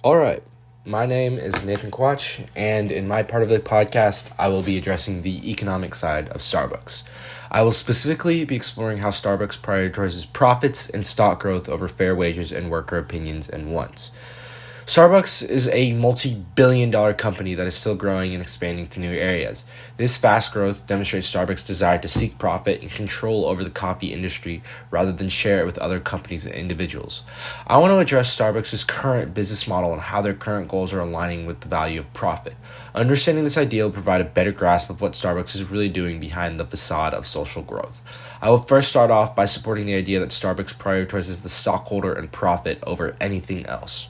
All right. My name is Nathan Quach, and in my part of the podcast, I will be addressing the economic side of Starbucks. I will specifically be exploring how Starbucks prioritizes profits and stock growth over fair wages and worker opinions and wants. Starbucks is a multi-billion-dollar company that is still growing and expanding to new areas. This fast growth demonstrates Starbucks' desire to seek profit and control over the coffee industry rather than share it with other companies and individuals. I want to address Starbucks' current business model and how their current goals are aligning with the value of profit. Understanding this idea will provide a better grasp of what Starbucks is really doing behind the facade of social growth. I will first start off by supporting the idea that Starbucks prioritizes the stockholder and profit over anything else.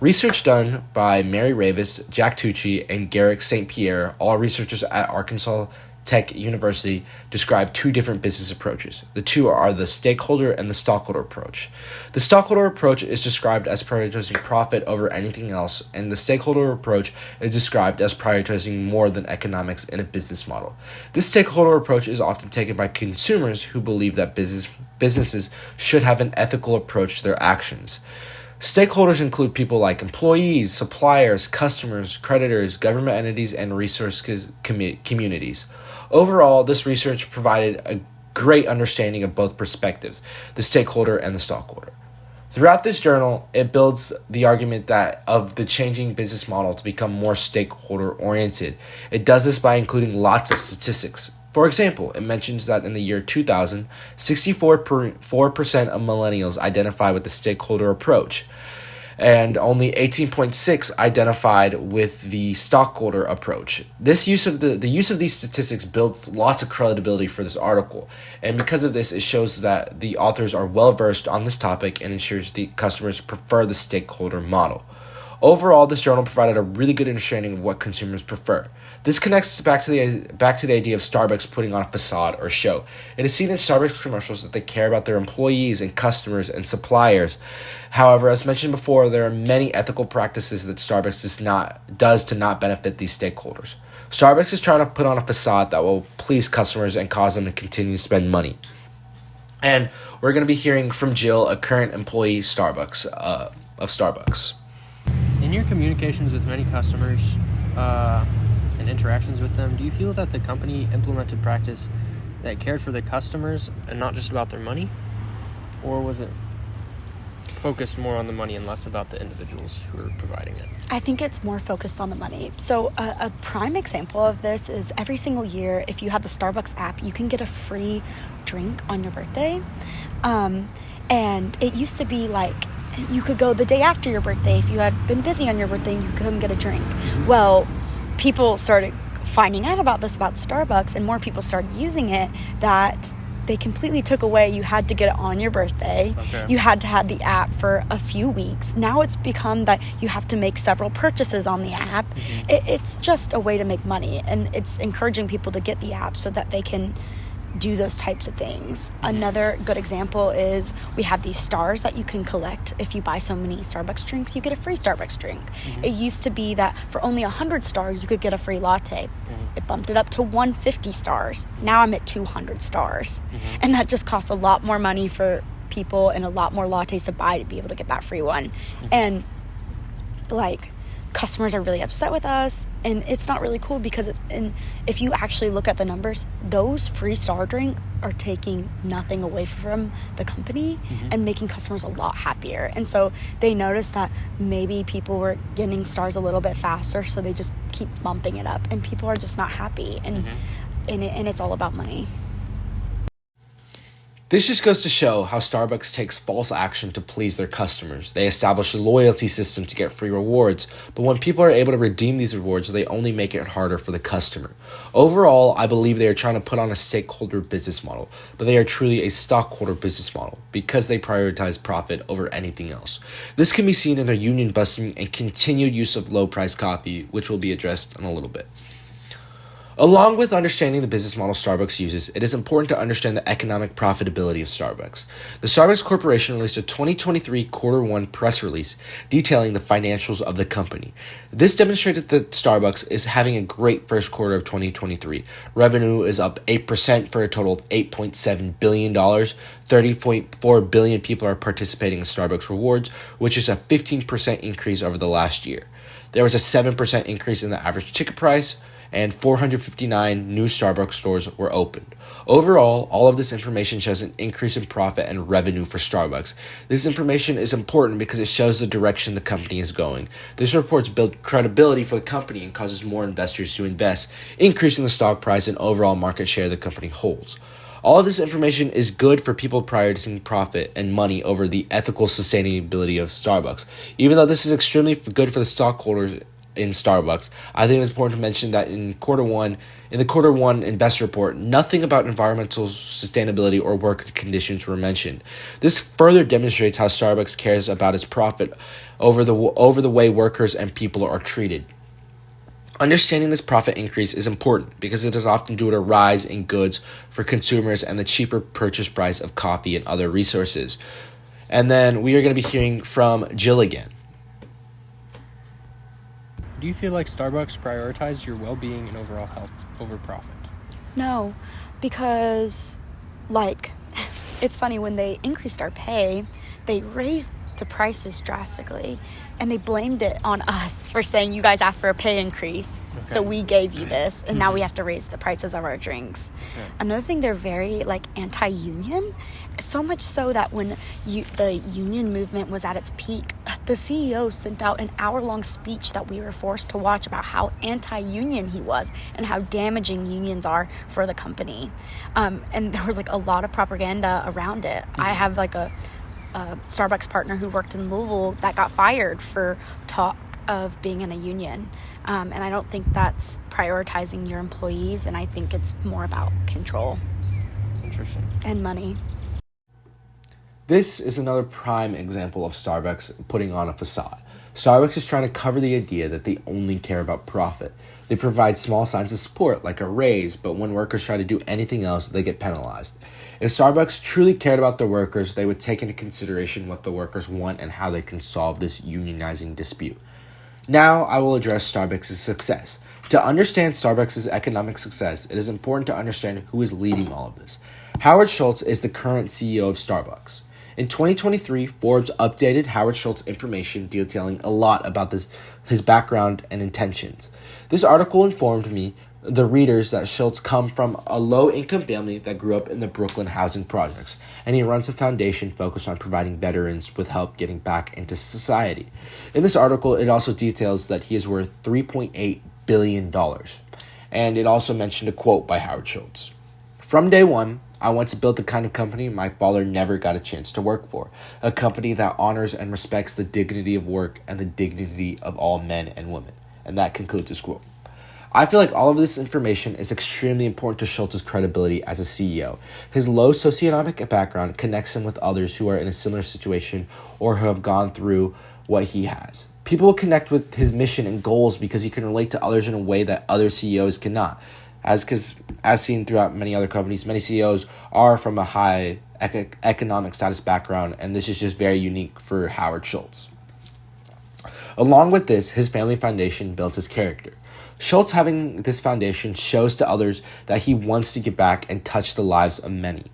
Research done by Mary Ravis, Jack Tucci, and Garrick St. Pierre, all researchers at Arkansas Tech University, describe two different business approaches. The two are the stakeholder and the stockholder approach. The stockholder approach is described as prioritizing profit over anything else, and the stakeholder approach is described as prioritizing more than economics in a business model. This stakeholder approach is often taken by consumers who believe that businesses should have an ethical approach to their actions. Stakeholders include people like employees, suppliers, customers, creditors, government entities, and resource communities. Overall, this research provided a great understanding of both perspectives, the stakeholder and the stockholder. Throughout this journal, it builds the argument that of the changing business model to become more stakeholder-oriented. It does this by including lots of statistics. For example, it mentions that in the year 2000, 64% of millennials identify with the stakeholder approach, and only 18.6% identified with the stockholder approach. This use of the use of these statistics builds lots of credibility for this article, and because of this, it shows that the authors are well versed on this topic and ensures the customers prefer the stakeholder model. Overall, this journal provided a really good understanding of what consumers prefer. This connects back to the idea of Starbucks putting on a facade or show. It is seen in Starbucks commercials that they care about their employees and customers and suppliers. However, as mentioned before, there are many ethical practices that Starbucks does to not benefit these stakeholders. Starbucks is trying to put on a facade that will please customers and cause them to continue to spend money. And we're going to be hearing from Jill, a current employee of Starbucks. In your communications with many customers and interactions with them, do you feel that the company implemented practice that cared for their customers and not just about their money? Or was it focused more on the money and less about the individuals who are providing it? I think it's more focused on the money. So a prime example of this is every single year, if you have the Starbucks app, you can get a free drink on your birthday. And it used to be like, you could go the day after your birthday if you had been busy on your birthday and you could come get a drink. Well, people started finding out about this about Starbucks, and more people started using it, that they completely took away. You had to get it on your birthday. Okay. You had to have the app for a few weeks. Now it's become that you have to make several purchases on the app. Mm-hmm. It's just a way to make money, and it's encouraging people to get the app so that they can do those types of things. Another good example is we have these stars that you can collect. If you buy so many Starbucks drinks, you get a free Starbucks drink. Mm-hmm. It used to be that for only 100 stars, you could get a free latte. Mm-hmm. It bumped it up to 150 stars. Now I'm at 200 stars. Mm-hmm. And that just costs a lot more money for people and a lot more lattes to buy to be able to get that free one. Mm-hmm. And customers are really upset with us, and it's not really cool because if you actually look at the numbers, those free star drinks are taking nothing away from the company. Mm-hmm. And making customers a lot happier. And so they noticed that maybe people were getting stars a little bit faster, so they just keep bumping it up, and people are just not happy, and and it's all about money. This just goes to show how Starbucks takes false action to please their customers. They establish a loyalty system to get free rewards, but when people are able to redeem these rewards, they only make it harder for the customer. Overall, I believe they are trying to put on a stakeholder business model, but they are truly a stockholder business model because they prioritize profit over anything else. This can be seen in their union busting and continued use of low-priced coffee, which will be addressed in a little bit. Along with understanding the business model Starbucks uses, it is important to understand the economic profitability of Starbucks. The Starbucks Corporation released a 2023 Quarter 1 press release detailing the financials of the company. This demonstrated that Starbucks is having a great first quarter of 2023. Revenue is up 8% for a total of $8.7 billion. 30.4 billion people are participating in Starbucks Rewards, which is a 15% increase over the last year. There was a 7% increase in the average ticket price, and 459 new Starbucks stores were opened. Overall, all of this information shows an increase in profit and revenue for Starbucks. This information is important because it shows the direction the company is going. These reports build credibility for the company and causes more investors to invest, increasing the stock price and overall market share the company holds. All of this information is good for people prioritizing profit and money over the ethical sustainability of Starbucks. Even though this is extremely good for the stockholders in Starbucks, I think it's important to mention that in the quarter one investor report, nothing about environmental sustainability or work conditions were mentioned. This further demonstrates how Starbucks cares about its profit over the way workers and people are treated. Understanding this profit increase is important because it is often due to a rise in goods for consumers and the cheaper purchase price of coffee and other resources. And then we are going to be hearing from Jill again. Do you feel like Starbucks prioritizes your well-being and overall health over profit? No, because, it's funny, when they increased our pay, they raised the prices drastically, and they blamed it on us for saying, you guys asked for a pay increase, so we gave you this, and now we have to raise the prices of our drinks. Okay. Another thing, they're very, anti-union, so much so that when the union movement was at its peak, the CEO sent out an hour-long speech that we were forced to watch about how anti-union he was and how damaging unions are for the company. And there was, a lot of propaganda around it. I have, a Starbucks partner who worked in Louisville that got fired for talk of being in a union. And I don't think that's prioritizing your employees, and I think it's more about control. Interesting. And money. This is another prime example of Starbucks putting on a facade. Starbucks is trying to cover the idea that they only care about profit. They provide small signs of support, like a raise, but when workers try to do anything else, they get penalized. If Starbucks truly cared about their workers, they would take into consideration what the workers want and how they can solve this unionizing dispute. Now, I will address Starbucks' success. To understand Starbucks' economic success, it is important to understand who is leading all of this. Howard Schultz is the current CEO of Starbucks. In 2023, Forbes updated Howard Schultz's information detailing a lot about his background and intentions. This article informed the readers that Schultz come from a low-income family that grew up in the Brooklyn housing projects, and he runs a foundation focused on providing veterans with help getting back into society. In this article, it also details that he is worth $3.8 billion, and it also mentioned a quote by Howard Schultz. "From day one, I want to build the kind of company my father never got a chance to work for, a company that honors and respects the dignity of work and the dignity of all men and women." And that concludes his quote. I feel like all of this information is extremely important to Schultz's credibility as a CEO. His low socioeconomic background connects him with others who are in a similar situation or who have gone through what he has. People will connect with his mission and goals because he can relate to others in a way that other CEOs cannot. As seen throughout many other companies, many CEOs are from a high economic status background, and this is just very unique for Howard Schultz. Along with this, his family foundation builds his character. Schultz having this foundation shows to others that he wants to give back and touch the lives of many.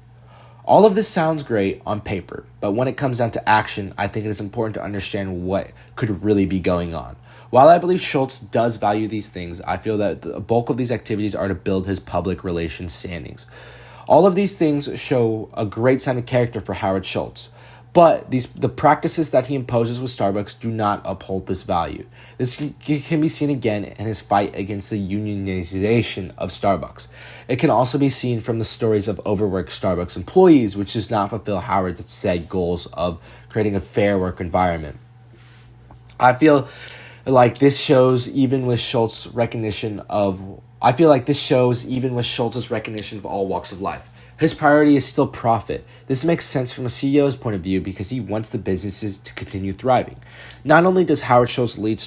All of this sounds great on paper, but when it comes down to action, I think it is important to understand what could really be going on. While I believe Schultz does value these things, I feel that the bulk of these activities are to build his public relations standings. All of these things show a great sign of character for Howard Schultz, but the practices that he imposes with Starbucks do not uphold this value. This can be seen again in his fight against the unionization of Starbucks. It can also be seen from the stories of overworked Starbucks employees, which does not fulfill Howard's said goals of creating a fair work environment. I feel like this shows even with Schultz's recognition of all walks of life. His priority is still profit. This makes sense from a CEO's point of view because he wants the businesses to continue thriving. Not only does Howard Schultz lead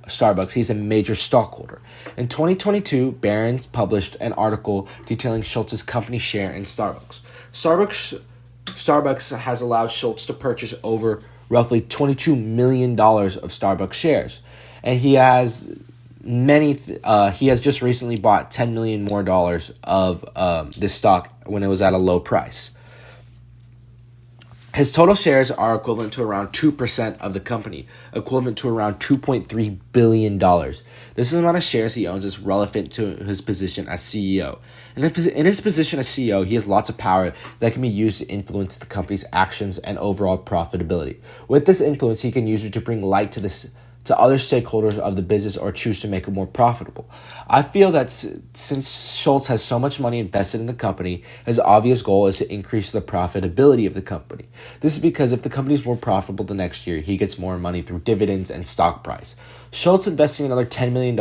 Starbucks, he's a major stockholder. In 2022, Barron's published an article detailing Schultz's company share in Starbucks. Starbucks has allowed Schultz to purchase over roughly $22 million of Starbucks shares, and he has just recently bought $10 million more of this stock when it was at a low price. His total shares are equivalent to around 2% of the company, equivalent to around $2.3 billion. This amount of shares he owns is relevant to his position as CEO. In his position as CEO, he has lots of power that can be used to influence the company's actions and overall profitability. With this influence, he can use it to bring light to other stakeholders of the business or choose to make it more profitable. I feel that since Schultz has so much money invested in the company, his obvious goal is to increase the profitability of the company. This is because if the company is more profitable the next year, he gets more money through dividends and stock price. Schultz investing another $10 million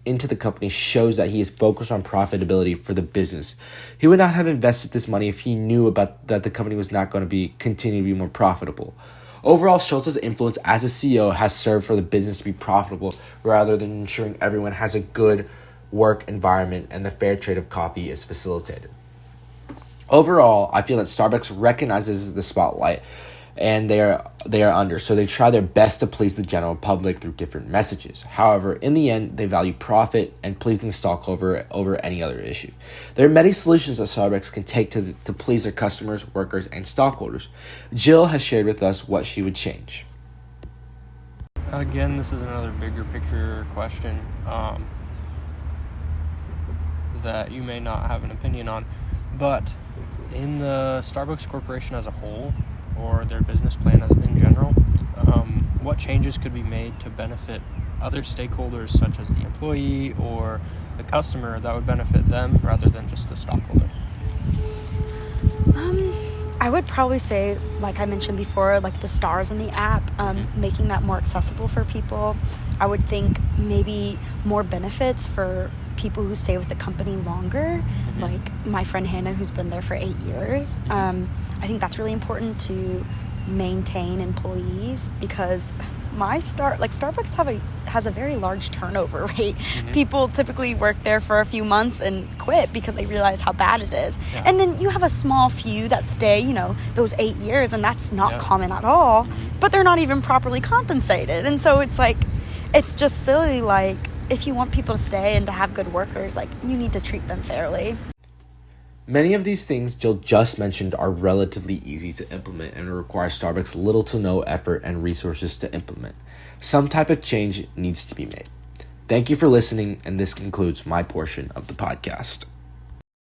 into the company shows that he is focused on profitability for the business. He would not have invested this money if he knew that the company was not going to continue to be more profitable. Overall, Schultz's influence as a CEO has served for the business to be profitable rather than ensuring everyone has a good work environment and the fair trade of coffee is facilitated. Overall, I feel that Starbucks recognizes the spotlight and they are under, so they try their best to please the general public through different messages. However, in the end, they value profit and pleasing the stockholder over any other issue. There are many solutions that Starbucks can take to please their customers, workers, and stockholders. Jill has shared with us what she would change. Again, this is another bigger picture question that you may not have an opinion on, but in the Starbucks Corporation as a whole, or their business plan in general, what changes could be made to benefit other stakeholders such as the employee or the customer that would benefit them rather than just the stockholder? I would probably say, like I mentioned before, like the stars in the app, making that more accessible for people. I would think maybe more benefits for people who stay with the company longer, like my friend Hannah, who's been there for 8 years. I think that's really important to maintain employees because Starbucks has a very large turnover rate. People typically work there for a few months and quit because they realize how bad it is. And then you have a small few that stay, those 8 years, and that's not common at all, but they're not even properly compensated. And so it's just silly, if you want people to stay and to have good workers, you need to treat them fairly. Many of these things Jill just mentioned are relatively easy to implement and require Starbucks little to no effort and resources to implement. Some type of change needs to be made. Thank you for listening, and this concludes my portion of the podcast.